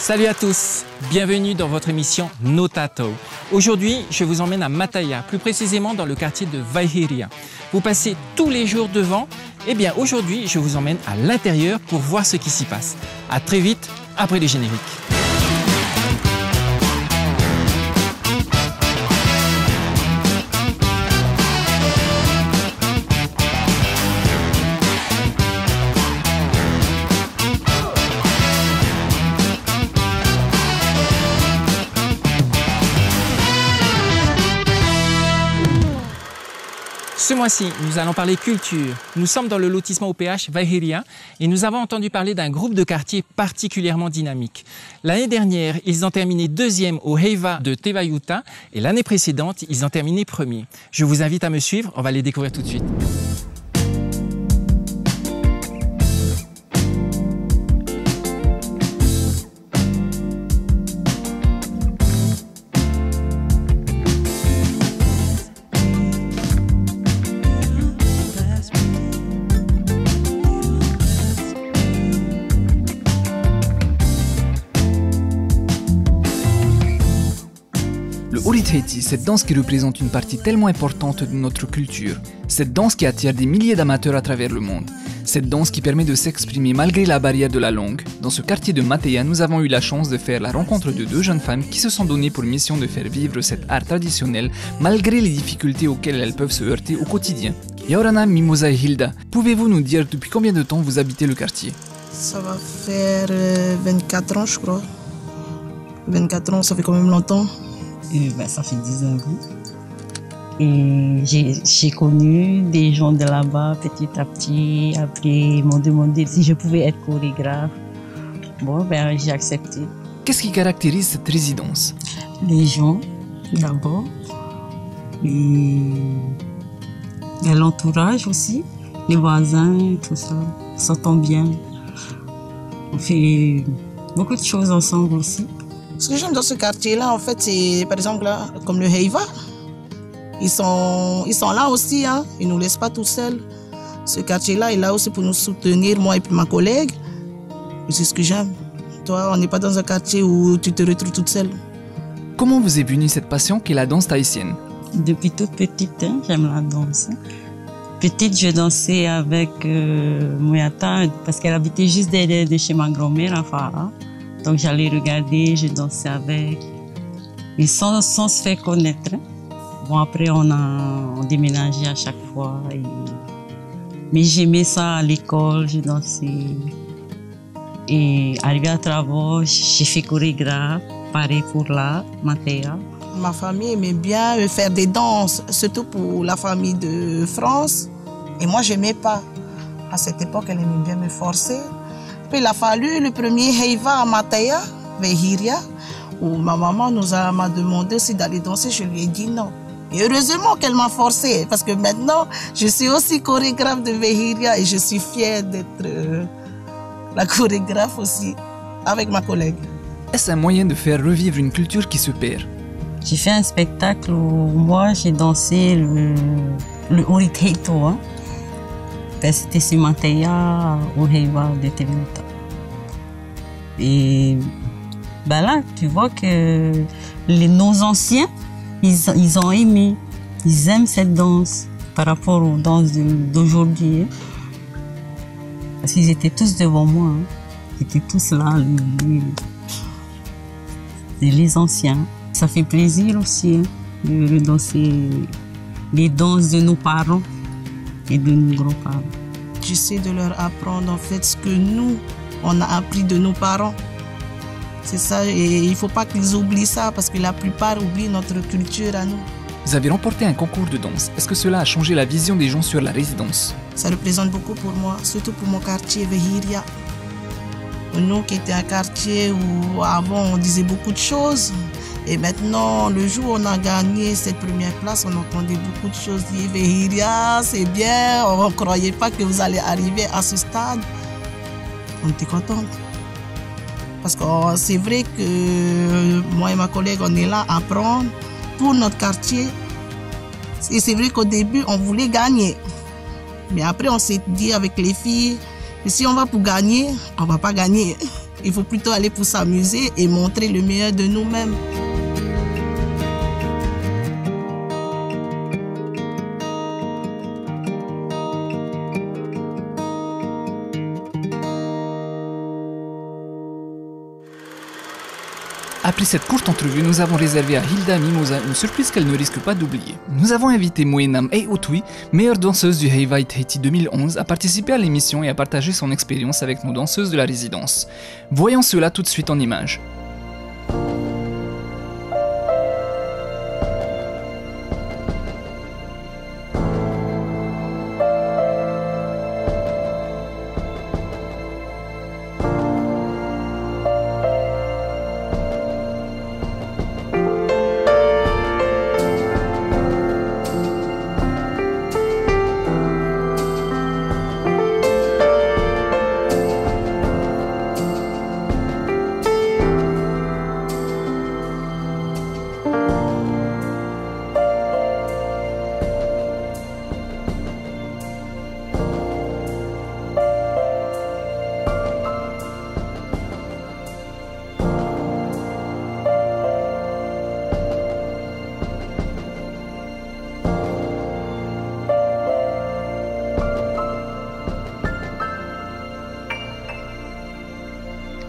Salut à tous, bienvenue dans votre émission Notato. Aujourd'hui, je vous emmène à Mataya, plus précisément dans le quartier de Vaihiria. Vous passez tous les jours devant, eh bien aujourd'hui, je vous emmène à l'intérieur pour voir ce qui s'y passe. À très vite, après les génériques. Ce mois-ci, nous allons parler culture. Nous sommes dans le lotissement OPH Vaihiria et nous avons entendu parler d'un groupe de quartier particulièrement dynamique. L'année dernière, ils ont terminé deuxième au Heiva de Tevayuta et l'année précédente, ils ont terminé premier. Je vous invite à me suivre, on va les découvrir tout de suite. Le Oriteiti, cette danse qui représente une partie tellement importante de notre culture, cette danse qui attire des milliers d'amateurs à travers le monde, cette danse qui permet de s'exprimer malgré la barrière de la langue. Dans ce quartier de Mataya, nous avons eu la chance de faire la rencontre de deux jeunes femmes qui se sont données pour mission de faire vivre cet art traditionnel malgré les difficultés auxquelles elles peuvent se heurter au quotidien. Yaurana, Mimosa et Hilda, pouvez-vous nous dire depuis combien de temps vous habitez le quartier? Ça va faire 24 ans, je crois. 24 ans, ça fait quand même longtemps. Ça fait 10 ans. Et j'ai connu des gens de là-bas petit à petit. Après, ils m'ont demandé si je pouvais être chorégraphe. Bon, j'ai accepté. Qu'est-ce qui caractérise cette résidence? Les gens, d'abord. Et l'entourage aussi. Les voisins, tout ça. On s'entend bien. On fait beaucoup de choses ensemble aussi. Ce que j'aime dans ce quartier-là, en fait, c'est par exemple là, comme le Heiva. Ils sont là aussi, hein. Ils ne nous laissent pas tout seuls. Ce quartier-là est là aussi pour nous soutenir, moi et puis ma collègue. Et c'est ce que j'aime. Toi, on n'est pas dans un quartier où tu te retrouves toute seule. Comment vous est venue cette passion qu'est la danse tahitienne? Depuis toute petite, hein, j'aime la danse. Petite, je dansais avec Mouyata parce qu'elle habitait juste derrière de chez ma grand-mère à Farah. Donc j'allais regarder, je dansais avec, mais sans se faire connaître. Bon, après on déménageait à chaque fois. Mais j'aimais ça à l'école, je dansais. Et arrivé à Travaux, j'ai fait chorégraphe, pareil pour la Mataya. Ma famille aimait bien faire des danses, surtout pour la famille de France. Et moi, je n'aimais pas. À cette époque, elle aimait bien me forcer. Puis il a fallu le premier Heiva à Mataya, Vaihiria, où ma maman m'a demandé aussi d'aller danser. Je lui ai dit non. Et heureusement qu'elle m'a forcé, parce que maintenant, je suis aussi chorégraphe de Vaihiria et je suis fière d'être la chorégraphe aussi, avec ma collègue. Est-ce un moyen de faire revivre une culture qui se perd? J'ai fait un spectacle où moi, j'ai dansé le Oriteito, hein. C'était sur Mataya au Heiva de Tevayuta. Et là, tu vois que nos anciens, ils ont aimé, ils aiment cette danse par rapport aux danses d'aujourd'hui. Hein. Parce qu'ils étaient tous devant moi, hein. Ils étaient tous là, les anciens. Ça fait plaisir aussi, hein, de danser les danses de nos parents et de nos grands-parents. J'essaie de leur apprendre en fait ce que nous, on a appris de nos parents. C'est ça, et il ne faut pas qu'ils oublient ça parce que la plupart oublient notre culture à nous. Vous avez remporté un concours de danse. Est-ce que cela a changé la vision des gens sur la résidence? Ça représente beaucoup pour moi, surtout pour mon quartier Vaihiria. Nous qui étions un quartier où avant on disait beaucoup de choses. Et maintenant, le jour où on a gagné cette première place, on entendait beaucoup de choses dire Vaihiria, c'est bien, on ne croyait pas que vous allez arriver à ce stade. On était contents. Parce que c'est vrai que moi et ma collègue, on est là à apprendre pour notre quartier. Et c'est vrai qu'au début, on voulait gagner. Mais après, on s'est dit avec les filles, que si on va pour gagner, on ne va pas gagner. Il faut plutôt aller pour s'amuser et montrer le meilleur de nous-mêmes. Après cette courte entrevue, nous avons réservé à Hilda Mimosa une surprise qu'elle ne risque pas d'oublier. Nous avons invité Moena Meiotui, meilleure danseuse du Heiva Tahiti 2011, à participer à l'émission et à partager son expérience avec nos danseuses de la résidence. Voyons cela tout de suite en images.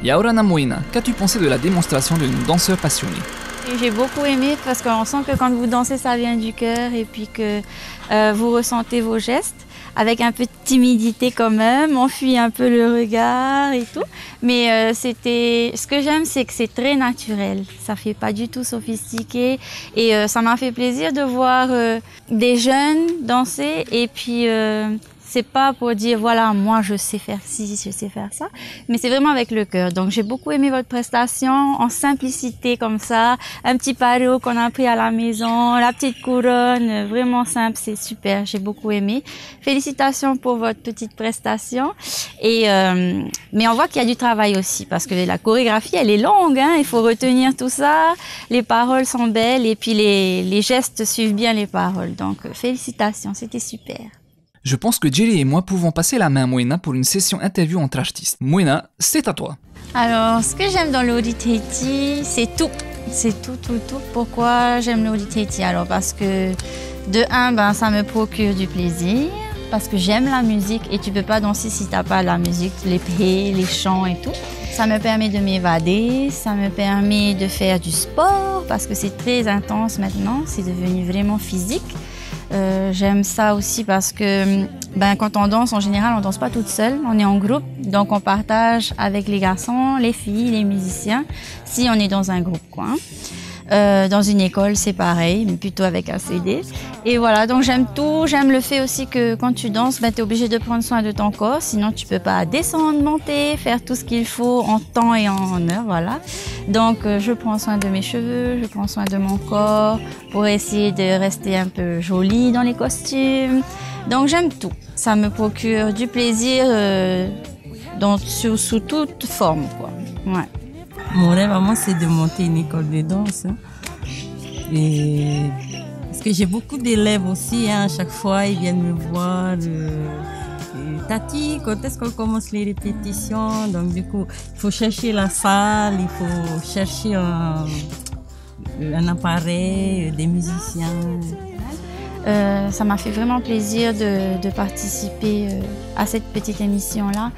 Yaorana Moena, qu'as-tu pensé de la démonstration de nos danseurs passionnés? J'ai beaucoup aimé parce qu'on sent que quand vous dansez, ça vient du cœur et puis que vous ressentez vos gestes avec un peu de timidité quand même, on fuit un peu le regard et tout. Mais ce que j'aime, c'est que c'est très naturel. Ça fait pas du tout sophistiqué et ça m'a fait plaisir de voir des jeunes danser et puis c'est pas pour dire voilà moi je sais faire ci, je sais faire ça, mais c'est vraiment avec le cœur. Donc j'ai beaucoup aimé votre prestation en simplicité comme ça, un petit paro qu'on a pris à la maison, la petite couronne, vraiment simple, c'est super, j'ai beaucoup aimé. Félicitations pour votre petite prestation et mais on voit qu'il y a du travail aussi parce que la chorégraphie elle est longue, hein, il faut retenir tout ça, les paroles sont belles et puis les gestes suivent bien les paroles. Donc félicitations, c'était super. Je pense que Jerry et moi pouvons passer la main à Moena pour une session interview entre artistes. Moena, c'est à toi. Alors, ce que j'aime dans le Odi Tahiti, c'est tout. C'est tout. Pourquoi j'aime le Odi Tahiti? Alors, parce que de un, ça me procure du plaisir. Parce que j'aime la musique et tu peux pas danser si t'as pas la musique, les pés, les chants et tout. Ça me permet de m'évader, ça me permet de faire du sport parce que c'est très intense maintenant, c'est devenu vraiment physique. J'aime ça aussi parce que quand on danse, en général, on danse pas toute seule, on est en groupe, donc on partage avec les garçons, les filles, les musiciens, si on est dans un groupe, quoi. Dans une école, c'est pareil, mais plutôt avec un CD. Et voilà, donc j'aime tout. J'aime le fait aussi que quand tu danses, tu es obligé de prendre soin de ton corps, sinon tu peux pas descendre, monter, faire tout ce qu'il faut en temps et en heure, voilà. Donc je prends soin de mes cheveux, je prends soin de mon corps pour essayer de rester un peu jolie dans les costumes. Donc j'aime tout. Ça me procure du plaisir sous toute forme, quoi. Ouais. Mon rêve à moi, c'est de monter une école de danse. Et parce que j'ai beaucoup d'élèves aussi, hein, à chaque fois, ils viennent me voir. Tati, quand est-ce qu'on commence les répétitions? Donc du coup, il faut chercher la salle, il faut chercher un appareil, des musiciens. Ça m'a fait vraiment plaisir de participer à cette petite émission-là,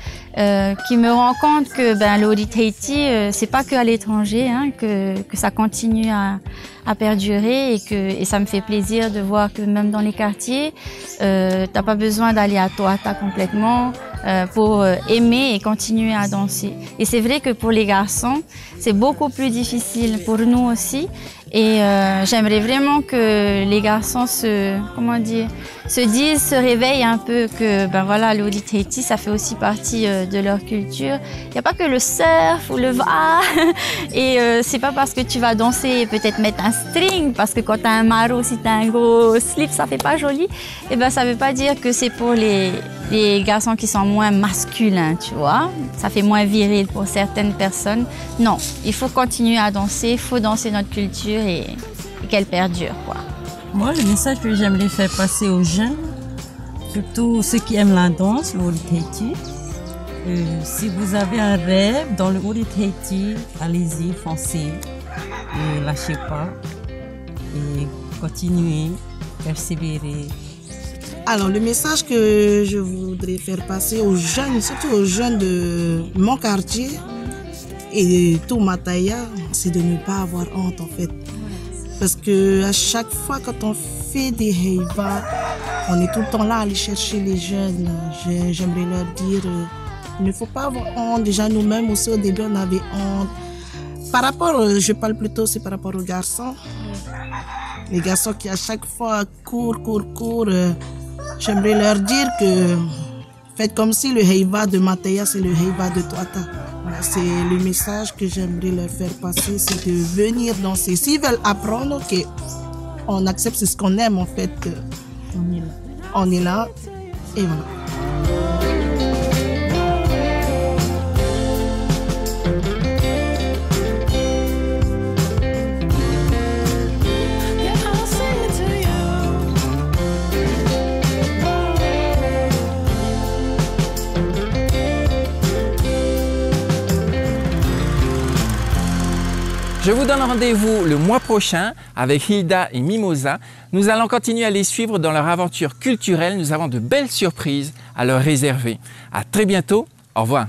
qui me rend compte que le Odi Tahiti, c'est pas que à l'étranger, hein, que ça continue à perdurer et ça me fait plaisir de voir que même dans les quartiers, t'as pas besoin d'aller à Toata complètement pour aimer et continuer à danser. Et c'est vrai que pour les garçons, c'est beaucoup plus difficile pour nous aussi. Et j'aimerais vraiment que les garçons se réveillent un peu que voilà, le Odi Tahiti, ça fait aussi partie de leur culture. Il n'y a pas que le surf ou le va. Et c'est pas parce que tu vas danser et peut-être mettre un string, parce que quand tu as un maro, si tu as un gros slip, ça fait pas joli. Et ça veut pas dire que c'est pour les garçons qui sont moins masculins, tu vois. Ça fait moins viril pour certaines personnes. Non, il faut continuer à danser, il faut danser notre culture et qu'elle perdure, quoi. Moi, le message que j'aimerais faire passer aux jeunes, surtout ceux qui aiment la danse, le Odi Tahiti, Si vous avez un rêve dans le Old Tahiti, allez-y, foncez, ne lâchez pas et continuez, persévérez. Alors, le message que je voudrais faire passer aux jeunes, surtout aux jeunes de mon quartier et de tout Mataya, c'est de ne pas avoir honte en fait. Parce que à chaque fois quand on fait des heiva, on est tout le temps là à aller chercher les jeunes. J'aimerais leur dire, il ne faut pas avoir honte. Déjà nous-mêmes aussi au début on avait honte. Par rapport, je parle plutôt aussi par rapport aux garçons. Les garçons qui à chaque fois courent. J'aimerais leur dire que faites comme si le heiva de Mataya c'est le heiva de Toata. Voilà, c'est le message que j'aimerais leur faire passer, c'est de venir danser. S'ils veulent apprendre, ok, on accepte, c'est ce qu'on aime en fait. On est là et voilà. Je vous donne rendez-vous le mois prochain avec Hilda et Mimosa. Nous allons continuer à les suivre dans leur aventure culturelle. Nous avons de belles surprises à leur réserver. À très bientôt. Au revoir.